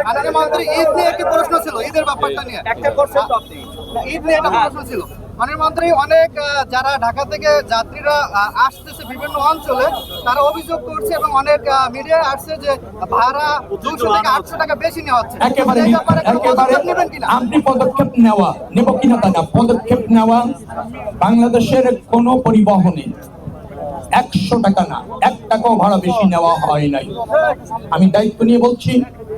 মাননীয় মন্ত্রী ঈদ নিয়ে একটি প্রশ্ন ছিল, ঈদের ব্যাপারটা নিয়ে একটা করছেন তো আপনি, ঈদ নিয়ে একটা প্রশ্ন ছিল। মাননীয় মন্ত্রী, অনেক যারা ঢাকা থেকে যাত্রীরা আসতেছে বিভিন্ন অঞ্চলে, তারা অভিযোগ করছে এবং অনেক মিডিয়ায় আসছে যে ভাড়া 200 থেকে 800 টাকা বেশি নেওয়া হচ্ছে। একেবারে নেবেন কিনা? আপনি পদক্ষেপ নেব কিনা তা না, পদক্ষেপ নেওয়া। বাংলাদেশের কোন পরিবহনে 100 টাকা না, 1 টাকাও ভাড়া বেশি নেওয়া হয় নাই। আমি দায়িত্ব নিয়ে বলছি,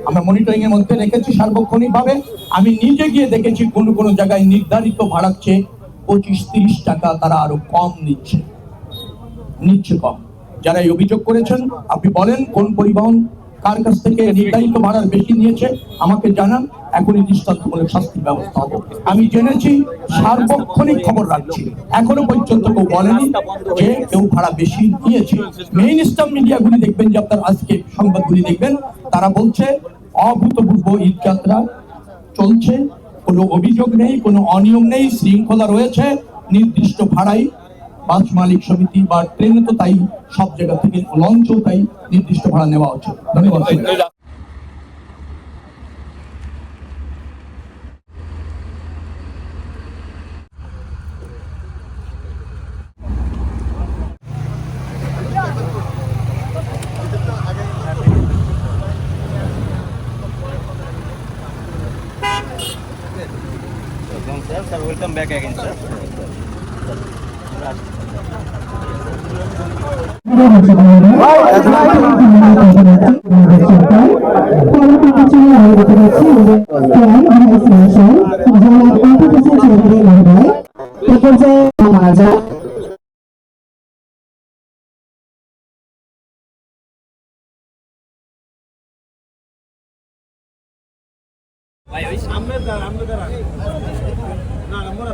আমরা মনিটরিং এর মধ্যে রেখেছি সার্বক্ষণিক ভাবে। আমি নিজে গিয়ে দেখেছি কোন কোন জায়গায় নির্ধারিত ভাড়ার চেয়ে 25-30 টাকা তারা আরো কম নিচ্ছে কম। যারা এই অভিযোগ করেছেন, আপনি বলেন কোন পরিবহন কার কাছ থেকে নির্ধারিত ভাড়ার বেশি নিয়েছে, আমাকে জানান, এখনই দৃষ্টান্তমূলক শাস্তির ব্যবস্থা হবে। আমি জেনেছি, সার্বক্ষণিক খবর রাখছি, এখনো পর্যন্ত কেউ বলেনি যে কেউ ভাড়া বেশি নিয়েছে। মেইন স্ট্রিম মিডিয়াগুলি দেখবেন, যে আপনার আজকে সংবাদগুলি দেখবেন, তারা বলছে অভূতপূর্ব ঈদ যাত্রা চলছে, কোনো অভিযোগ নেই, কোনো অনিয়ম নেই, শৃঙ্খলা রয়েছে, নির্দিষ্ট ভাড়াই বাস মালিক সমিতি বা ট্রেনে তো তাই, সব জায়গা থেকে লঞ্চও তাই নির্দিষ্ট ভাড়া নেওয়া হচ্ছে। ধন্যবাদ। Sir, welcome back again, sir. ভাই ওই সামনে দাঁড়ান, না আমরা